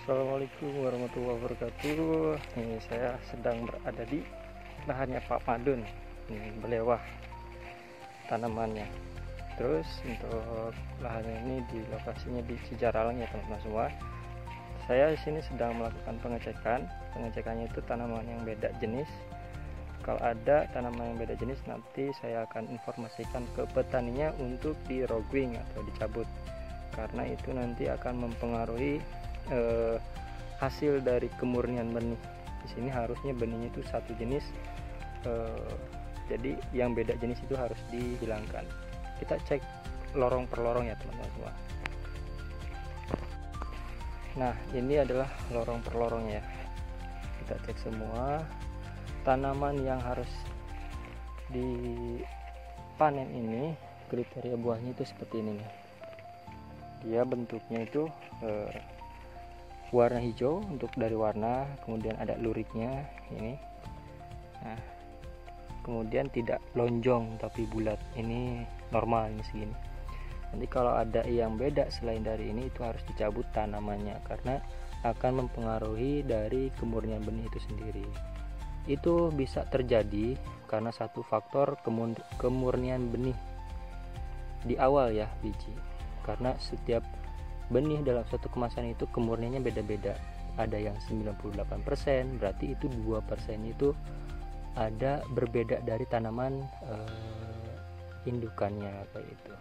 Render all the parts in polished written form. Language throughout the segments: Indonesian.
Assalamualaikum warahmatullahi wabarakatuh. Ini saya sedang berada di lahannya Pak Madun. Ini belewah tanamannya. Terus untuk lahannya ini di lokasinya di Cijarang ya teman-teman semua. Saya di sini sedang melakukan pengecekan. Pengecekannya itu tanaman yang beda jenis. Kalau ada tanaman yang beda jenis, nanti saya akan informasikan ke petaninya untuk di rogwing atau dicabut, karena itu nanti akan mempengaruhi hasil dari kemurnian benih. Di sini harusnya benihnya itu satu jenis, jadi yang beda jenis itu harus dihilangkan. Kita cek lorong per lorong ya teman-teman semua. Nah, ini adalah lorong per lorongnya ya. Kita cek semua tanaman yang harus dipanen ini. Kriteria buahnya itu seperti ini nih. Dia bentuknya itu warna hijau untuk dari warna, kemudian ada luriknya ini. Nah, kemudian tidak lonjong tapi bulat, ini normal, ini segini. Nanti kalau ada yang beda selain dari ini, itu harus dicabut tanamannya karena akan mempengaruhi dari kemurnian benih itu sendiri. Itu bisa terjadi karena satu faktor kemurnian benih di awal ya, biji. Karena setiap benih dalam satu kemasan itu kemurniannya beda-beda. Ada yang 98%, berarti itu 2% itu ada berbeda dari tanaman indukannya kayak itu.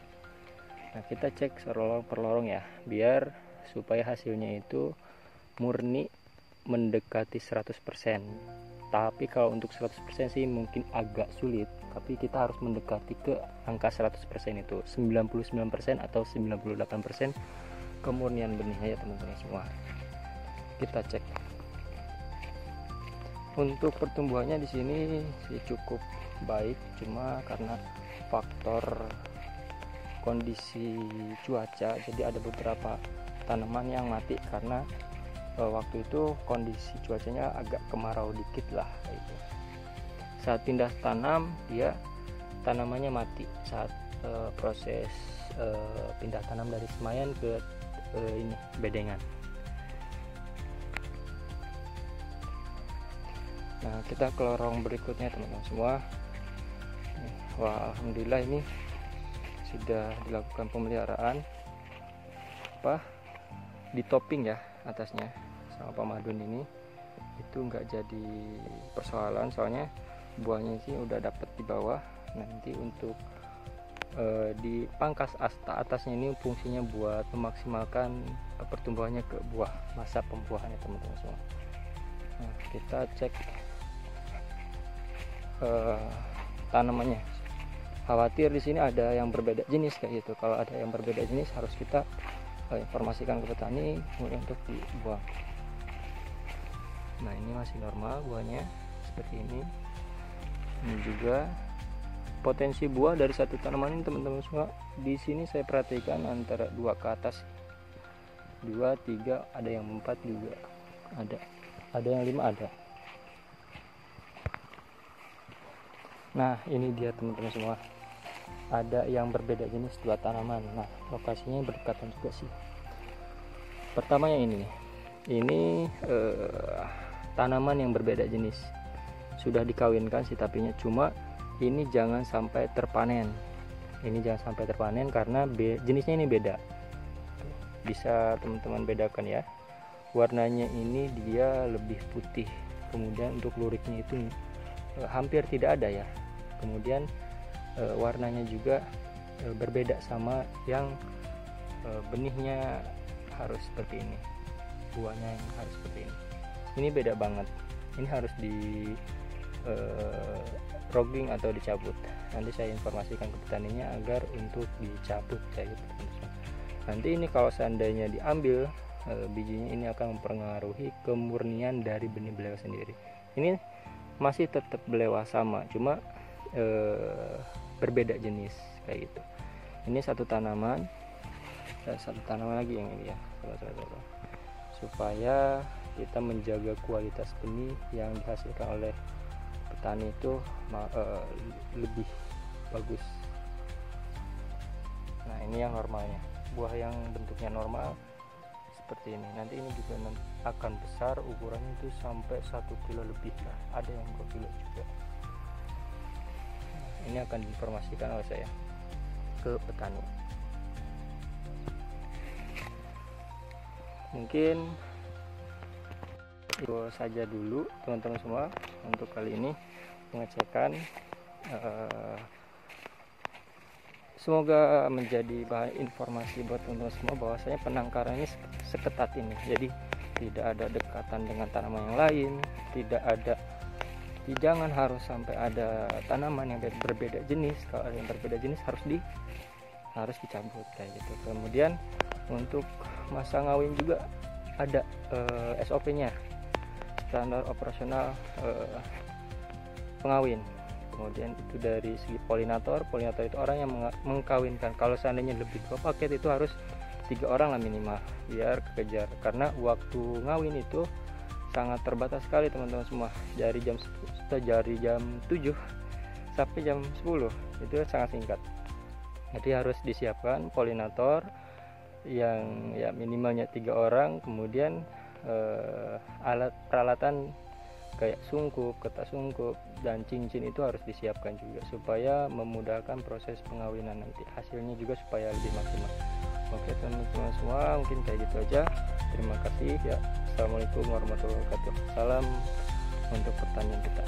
Nah, kita cek lorong per lorong ya, biar supaya hasilnya itu murni mendekati 100%. Tapi kalau untuk 100% sih mungkin agak sulit, tapi kita harus mendekati ke angka 100% itu, 99% atau 98% kemurnian benihnya ya teman-teman semua. Kita cek. Untuk pertumbuhannya di sini sih cukup baik, cuma karena faktor kondisi cuaca, jadi ada beberapa tanaman yang mati karena waktu itu kondisi cuacanya agak kemarau dikit lah itu. Saat pindah tanam, dia tanamannya mati saat proses pindah tanam dari semayan ke ini bedengan. Nah, kita ke lorong berikutnya teman-teman semua. Wah, alhamdulillah ini sudah dilakukan pemeliharaan di topping ya atasnya sama Pak Madun ini. Itu enggak jadi persoalan, soalnya buahnya sih udah dapat di bawah. Nanti untuk di pangkas atasnya ini fungsinya buat memaksimalkan pertumbuhannya ke buah, masa pembuahannya teman-teman semua. Nah, kita cek tanamannya. Khawatir di sini ada yang berbeda jenis kayak gitu. Kalau ada yang berbeda jenis harus kita informasikan ke petani kemudian untuk dibuang. Nah, ini masih normal buahnya seperti ini. Ini juga potensi buah dari satu tanaman ini teman-teman semua. Di sini saya perhatikan antara 2 ke atas, 2, 3, ada yang 4 juga ada yang 5 ada. Nah, ini dia teman-teman semua, ada yang berbeda jenis 2 tanaman. Nah, lokasinya berdekatan juga sih. Pertamanya ini nih, ini tanaman yang berbeda jenis, sudah dikawinkan sih tapinya, cuma ini jangan sampai terpanen. Ini jangan sampai terpanen karena jenisnya ini beda. Bisa teman-teman bedakan ya. Warnanya ini dia lebih putih. Kemudian untuk luriknya itu hampir tidak ada ya. Kemudian warnanya juga berbeda sama yang benihnya harus seperti ini. Buahnya yang harus seperti ini. Ini beda banget. Ini harus di roging atau dicabut. Nanti saya informasikan ke petaninya agar untuk dicabut kayak gitu. Nanti ini kalau seandainya diambil bijinya, ini akan mempengaruhi kemurnian dari benih belewa sendiri. Ini masih tetap belewa sama, cuma berbeda jenis kayak gitu. Ini satu tanaman dan satu tanaman lagi yang ini ya, supaya kita menjaga kualitas benih yang dihasilkan oleh petani itu lebih bagus. Nah, ini yang normalnya, buah yang bentuknya normal seperti ini. Nanti ini juga akan besar, ukurannya itu sampai 1 kilo lebih lah, ada yang 2 kilo juga. Ini akan diinformasikan oleh saya ke petani. Mungkin itu saja dulu teman-teman semua untuk kali ini pengecekan. Semoga menjadi bahan informasi buat teman-teman semua bahwasanya penangkaran ini seketat ini. Jadi tidak ada dekatan dengan tanaman yang lain, jangan harus sampai ada tanaman yang berbeda jenis. Kalau ada yang berbeda jenis harus dicabut kayak gitu. Kemudian untuk masa ngawin juga ada SOP-nya, standar operasional pengawin. Kemudian itu dari segi polinator itu orang yang mengkawinkan. Kalau seandainya lebih 2 paket itu harus 3 orang lah minimal biar kekejar, karena waktu ngawin itu sangat terbatas sekali teman-teman semua, dari jam 7 sampai jam 10 itu sangat singkat. Jadi harus disiapkan polinator yang ya minimalnya 3 orang. Kemudian alat peralatan kayak sungkup, kertas sungkup, dan cincin itu harus disiapkan juga supaya memudahkan proses pengawinan nanti, hasilnya juga supaya lebih maksimal. Oke teman-teman semua, mungkin kayak gitu aja. Terima kasih ya. Assalamualaikum warahmatullahi wabarakatuh. Salam untuk pertanian kita.